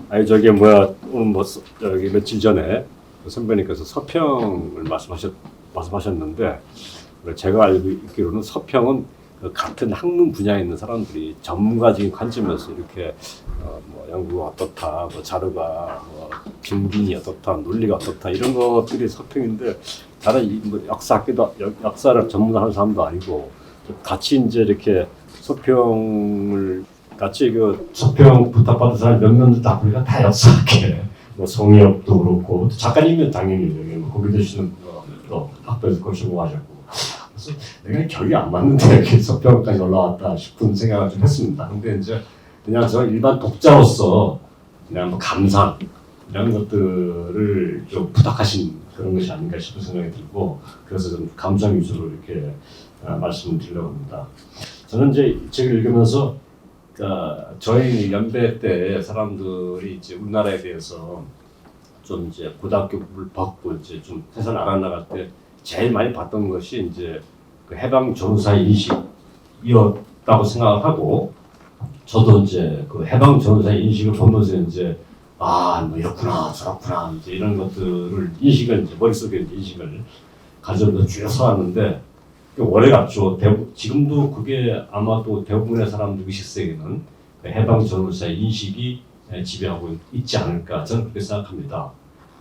아니 저기 뭐야 오늘 뭐 여기 며칠 전에 그 선배님께서 서평을 말씀하셨는데 제가 알고 있기로는 서평은 그 같은 학문 분야에 있는 사람들이 전문가적인 관점에서 이렇게 뭐 연구가 어떻다, 뭐 자료가 뭐 빈빈이 어떻다, 논리가 어떻다 이런 것들이 서평인데 다른 뭐 역사를 전문하는 사람도 아니고 같이 이제 이렇게 서평을 같이 그 서평 부탁받은 사람 몇 명도 다 보니까 다 역사학회, 뭐 송이엽도 그렇고 작가님은 당연히 여기 뭐 거기 계시는 또 학교에서 거시고 하셨고 그래서 내가 결이 안 맞는데 이렇게 서평까지 올라왔다 싶은 생각을 좀 했습니다. 근데 이제 그냥 저 일반 독자로서 그냥 뭐 감상 이런 것들을 좀 부탁하신 그런 것이 아닌가 싶은 생각이 들고 그래서 좀 감상 위주로 이렇게 말씀을 드리려고 합니다. 저는 이제 책을 읽으면서 저희 연배 때 사람들이 이제 우리나라에 대해서 좀 이제 고등학교를 받고 이제 좀 세상을 알아나갈 때 제일 많이 봤던 것이 이제 그 해방 전후사의 인식이었다고 생각을 하고 저도 이제 그 해방 전후사의 인식을 보면서 이제 뭐 이렇구나 저렇구나 이제 이런 것들을 인식을 이제 머릿속에 이제 인식을 가지고 쭉 살았는데 오래 갔죠. 지금도 그게 아마도 대부분의 사람들 의식세계는 해방 전후사의 인식이 지배하고 있지 않을까 저는 그렇게 생각합니다.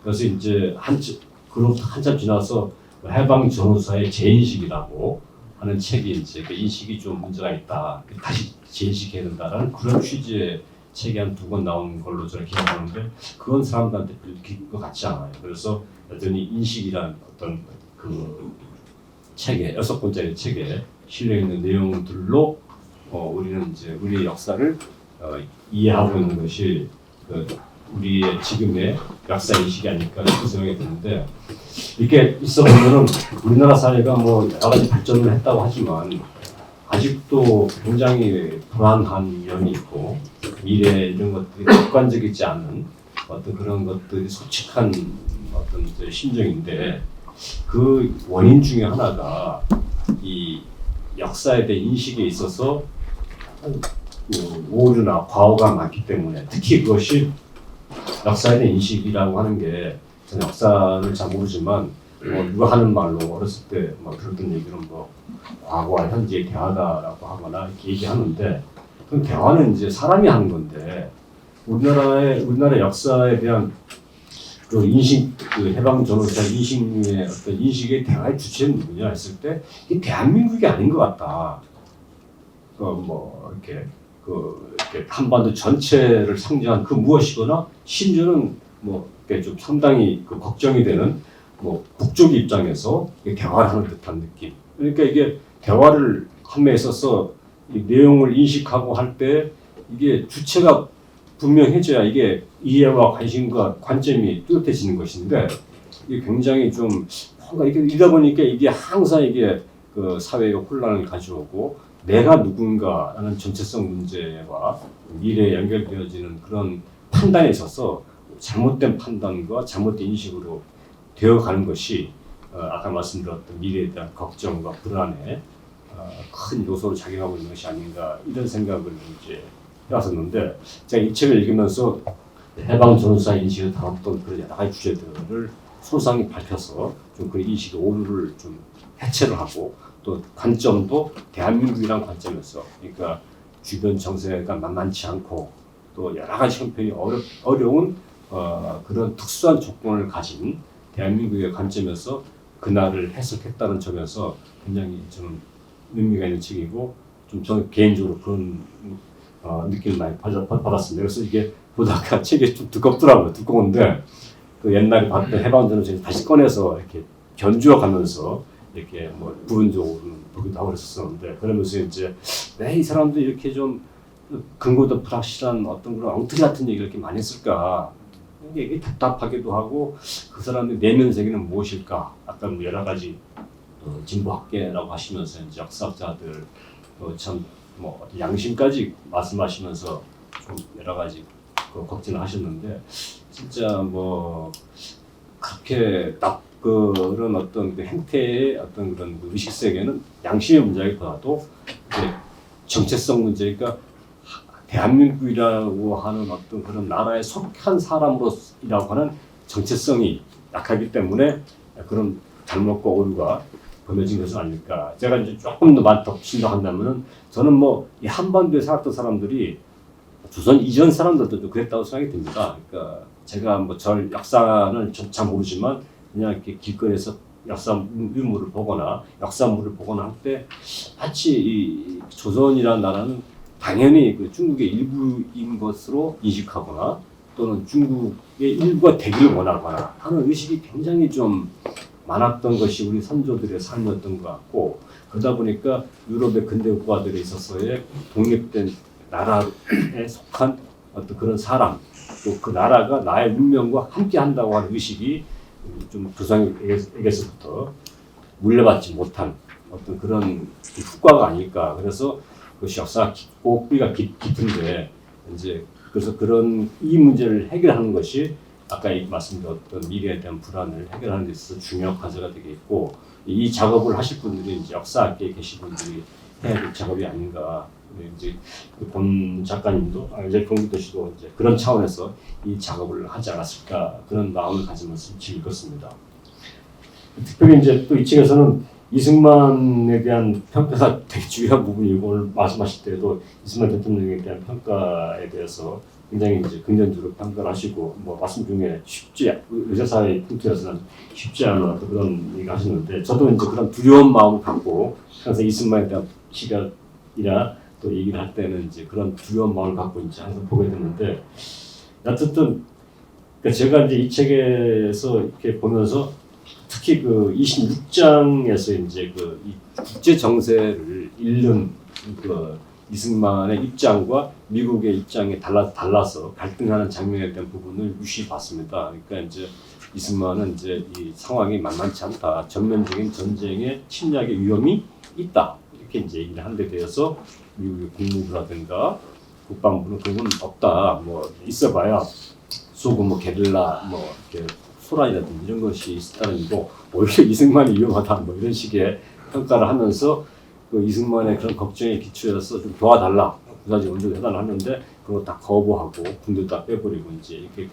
그래서 이제 한참 지나서 해방 전후사의 재인식이라고 하는 책이 이제 그 인식이 좀 문제가 있다. 다시 재인식해야 된다라는 그런 취지의 책이 한 2권 나온 걸로 저는 기억하는데 그건 사람들한테 읽힐 것 같지 않아요. 그래서 여전히 인식이란 어떤 그 책에 6권짜리 책에 실려 있는 내용들로 우리는 이제 우리의 역사를 이해하고 있는 것이 우리의 지금의 역사 인식이 아닐까 싶은 생각이 드는데 이렇게 있어 보면은 우리나라 사회가 뭐 여러 가지 발전을 했다고 하지만 아직도 굉장히 불안한 면이 있고 미래 이런 것들이 객관적이지 않은 어떤 그런 것들이 솔직한 어떤 심정인데 그 원인 중에 하나가 이 역사에 대한 인식에 있어서 오류나 과오가 많기 때문에 특히 그것이 역사에 대한 인식이라고 하는 게 저는 역사를 잘 모르지만 누가 하는 말로 어렸을 때 들었던 얘기는 뭐 과거와 현재의 대화다라고 하거나 이렇게 얘기하는데 그 대화는 이제 사람이 하는 건데 우리나라 역사에 대한 그 인식, 그 해방 전후사 인식의 어떤 인식의 대화의 주체는 누구냐 했을 때 이 대한민국이 아닌 것 같다. 이렇게 한반도 전체를 상징한 그 무엇이거나 심지어는 이렇게 좀 상당히 그 걱정이 되는 북쪽 입장에서 대화를 하는 듯한 느낌. 그러니까 이게 대화를 함에 있어서 이 내용을 인식하고 할 때 이게 주체가 분명해져야 이게 이해와 관심과 관점이 뚜렷해지는 것인데 이게 굉장히 좀 뭔가 이렇게 이러다 보니까 이게 항상 이게 그 사회의 혼란을 가져오고 내가 누군가라는 전체성 문제와 미래에 연결되어지는 그런 판단에 있어서 잘못된 판단과 잘못된 인식으로 되어가는 것이 아까 말씀드렸던 미래에 대한 걱정과 불안에 큰 요소로 작용하고 있는 것이 아닌가 이런 생각을 이제 해왔었는데 제가 이 책을 읽으면서 해방 전후사 인식을 다뤘던 그런 여러 가지 주제들을 소상히 밝혀서 좀 그 인식의 오류를 좀 해체를 하고 또 관점도 대한민국이라는 관점에서 그러니까 주변 정세가 만만치 않고 또 여러 가지 형편이 어려운 그런 특수한 조건을 가진 대한민국의 관점에서 그날을 해석했다는 점에서 굉장히 저는 의미가 있는 책이고 좀 저는 개인적으로 그런 느낌을 많이 받았습니다. 그래서 이게 보다가 책이 좀 두껍더라고요. 두꺼운데 그 옛날에 봤던 해방전을 다시 꺼내서 이렇게 견주어 가면서 이렇게 부분적으로 보기도 하고 그랬었는데 그러면서 이제 왜 이 사람들이 이렇게 좀 근거도 불확실한 어떤 그런 엉터리 같은 얘기를 이렇게 많이 했을까? 이게 답답하기도 하고 그 사람의 내면 세계는 무엇일까? 아까 여러 가지 진보학계라고 하시면서 이제 역사학자들 참 양심까지 말씀하시면서 좀 여러 가지 걱정을 하셨는데 진짜 그렇게 딱 그런 어떤 그 행태의 어떤 그런 의식 세계는 양심의 문제이기보다도 정체성 문제니까 대한민국이라고 하는 어떤 그런 나라에 속한 사람으로이라고 하는 정체성이 약하기 때문에 그런 잘못과 오류가 범해진 것은 아닐까. 제가 이제 조금 더 신청한다면은 저는 뭐 이 한반도에 살았던 사람들이 조선 이전 사람들도 좀 그랬다고 생각이 듭니다. 그러니까 제가 뭐 절 역사는 잘 모르지만 그냥 이렇게 길거리에서 역사 유물을 보거나 역사물을 보거나 할 때 마치 이 조선이라는 나라는 당연히 그 중국의 일부인 것으로 인식하거나 또는 중국의 일부가 되기를 원하거나 하는 의식이 굉장히 좀 많았던 것이 우리 선조들의 삶이었던 것 같고, 그러다 보니까 유럽의 근대 국가들에 있어서의 독립된 나라에 속한 어떤 그런 사람, 또 그 나라가 나의 운명과 함께 한다고 하는 의식이 좀 조상에게서부터 물려받지 못한 어떤 그런 후과가 아닐까. 그래서 그것이 역사가 깊고 뿌리가 깊은데, 이제 그래서 그런 이 문제를 해결하는 것이 아까 말씀드렸던 미래에 대한 불안을 해결하는 데 있어서 중요한 과제가 되겠고, 이 작업을 하실 분들이 이제 역사학계에 계신 분들이 해야 될 작업이 아닌가. 이제 본 작가님도 이제 경기도 씨도 이제 그런 차원에서 이 작업을 하지 않았을까, 그런 마음을 가지면서 읽었습니다. 특별히 이제 또 이 책에서는 이승만에 대한 평가가 되게 중요한 부분이고, 오늘 말씀하실 때도 이승만 대통령에 대한 평가에 대해서 굉장히 이제 긍정적으로 평가를 하시고, 뭐 말씀 중에 의사사회 풍토에서는 쉽지 않은 어떤 그런 얘기 하시는데, 저도 이제 그런 두려운 마음을 갖고 항상 이승만에 대한 시각이나 또 얘기를 할 때는 이제 그런 두려운 마음을 갖고 이제 항상 보게 되는데, 어쨌든 그러니까 제가 이제 이 책에서 이렇게 보면서 특히 그 26장에서 이제 그 국제 정세를 읽는 그 이승만의 입장과 미국의 입장이 달라서 갈등하는 장면에 대한 부분을 유심히 봤습니다. 그러니까 이제 이승만은 이제 이 상황이 만만치 않다, 전면적인 전쟁의 침략의 위험이 있다, 이렇게 이제 얘기를 한 데 대해서 미국의 국무부라든가 국방부는 그건 없다, 뭐 있어봐야 소금, 뭐 게릴라, 뭐 이렇게 소란이라든지 이런 것이 있다는 거, 오히려 이승만이 위험하다, 뭐 이런 식의 평가를 하면서 그 이승만의 그런 걱정에 기초해서 좀 도와달라, 부사지 원조 해달라 하는데 그거 다 거부하고 군대 다 빼버리고 이제 이렇게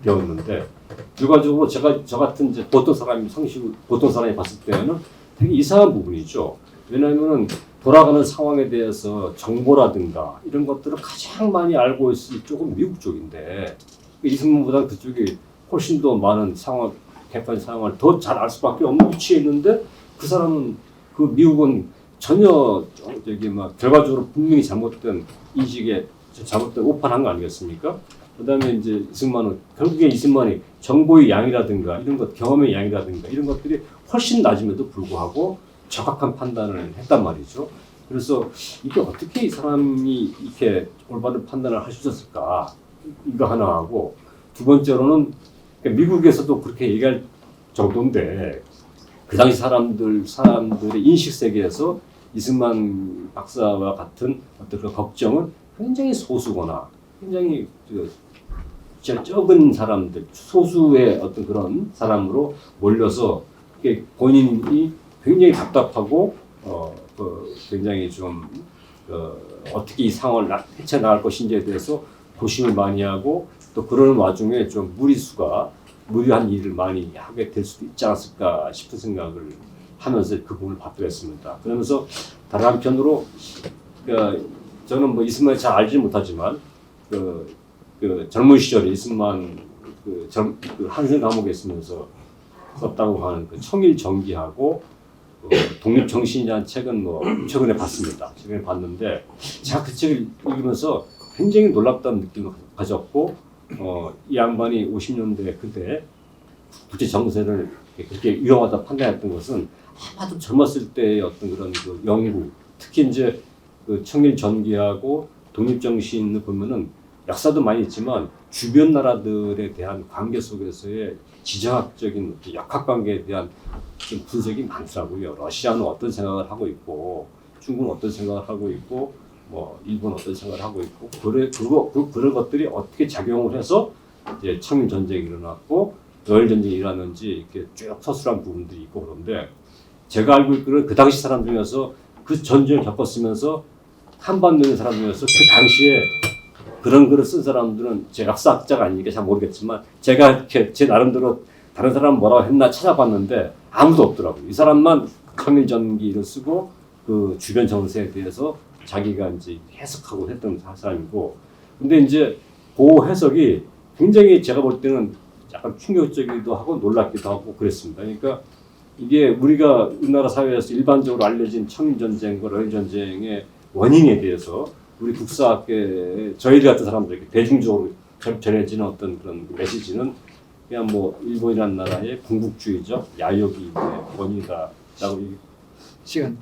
되었는데, 결과적으로 저 같은 이제 보통 사람이 봤을 때는 되게 이상한 부분이죠. 왜냐하면 돌아가는 상황에 대해서 정보라든가 이런 것들을 가장 많이 알고 있을 쪽은 미국 쪽인데, 이승만보다 그쪽이 훨씬 더 많은 상황, 객관적 상황을 더 잘 알 수밖에 없는 위치에 있는데, 그 사람은 그 미국은 전혀 저기 막 결과적으로 분명히 잘못된 인식에 잘못된 오판한 거 아니겠습니까? 그다음에 이제 결국에 이승만이 정보의 양이라든가 이런 것, 경험의 양이라든가 이런 것들이 훨씬 낮음에도 불구하고 정확한 판단을 했단 말이죠. 그래서 이게 어떻게 이 사람이 이렇게 올바른 판단을 할 수 있었을까? 이거 하나 하고, 두 번째로는 미국에서도 그렇게 얘기할 정도인데, 그 당시 사람들의 인식 세계에서 이승만 박사와 같은 어떤 그 걱정은 굉장히 소수거나 굉장히 적은 사람들, 소수의 어떤 그런 사람으로 몰려서 본인이 굉장히 답답하고 굉장히 좀 어떻게 이 상황을 헤쳐나갈 것인지에 대해서 고심을 많이 하고, 또 그러는 와중에 좀 무리한 일을 많이 하게 될 수도 있지 않았을까 싶은 생각을 하면서 그 부분을 받들었습니다. 그러면서 다른 한편으로 저는 뭐 이승만을 잘 알지 못하지만 그 젊은 시절에 이승만 그 한생 감옥에 있으면서 썼다고 하는 그 청일정기하고 독립정신이라는 책은 뭐 최근에 봤습니다. 최근에 봤는데 제가 그 책을 읽으면서 굉장히 놀랍다는 느낌을 가졌고, 이 양반이 50년대 그때 국제 정세를 그렇게 위험하다 판단했던 것은 아마도 젊었을 때의 어떤 그런 그 연구, 특히 이제 그 청일전기하고 독립정신을 보면은 역사도 많이 있지만 주변 나라들에 대한 관계 속에서의 지정학적인 역학관계에 대한 좀 분석이 많더라고요. 러시아는 어떤 생각을 하고 있고, 중국은 어떤 생각을 하고 있고, 뭐 일본 어떤 생각을 하고 있고, 그런 것들이 어떻게 작용을 해서 이제 청일 전쟁이 일어났고 러일 전쟁이 일어났는지 이렇게 쭉 서술한 부분들이 있고. 그런데 제가 알고 있기로는 그 당시 사람 중에서 그 전쟁을 겪었으면서 한반도에 있는 사람이어서 그 당시에 그런 글을 쓴 사람들은 제가 역사학자가 아니니까 잘 모르겠지만 제가 이렇게 제 나름대로 다른 사람 뭐라고 했나 찾아봤는데 아무도 없더라고요. 이 사람만 청일전기를 쓰고 그 주변 정세에 대해서 자기가 이제 해석하고 했던 사람이고, 근데 이제 그 해석이 굉장히 제가 볼 때는 약간 충격적이기도 하고 놀랍기도 하고 그랬습니다. 그러니까 이게 우리가 우리나라 사회에서 일반적으로 알려진 청일전쟁과 러일전쟁의 원인에 대해서 우리 국사학계 저희들 같은 사람들에게 대중적으로 전해지는 어떤 그런 메시지는 그냥 뭐 일본이라는 나라의 군국주의적 야욕이 원인이다라고. 시간.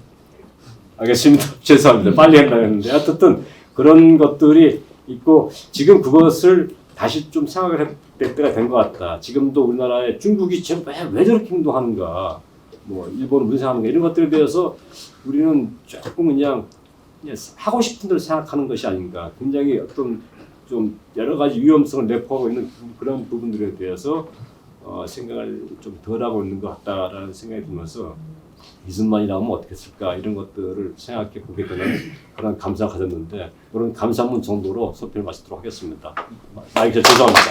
알겠습니다. 죄송합니다. 빨리 하려고 했는데 어쨌든 그런 것들이 있고 지금 그것을 다시 좀 생각을 해볼 때가 된 것 같다. 지금도 우리나라에 중국이 지금 왜 저렇게 행동하는가, 뭐 일본은 무슨 생각하는가, 이런 것들에 대해서 우리는 조금 그냥 하고 싶은 대로 생각하는 것이 아닌가. 굉장히 어떤 좀 여러 가지 위험성을 내포하고 있는 그런 부분들에 대해서 생각을 좀 덜 하고 있는 것 같다라는 생각이 들면서 이승만이라고 하면 어떻게 했을까, 이런 것들을 생각해 보게 되는 그런 감사가 가졌는데, 그런 감사문 정도로 소표를 마치도록 하겠습니다. 죄송합니다.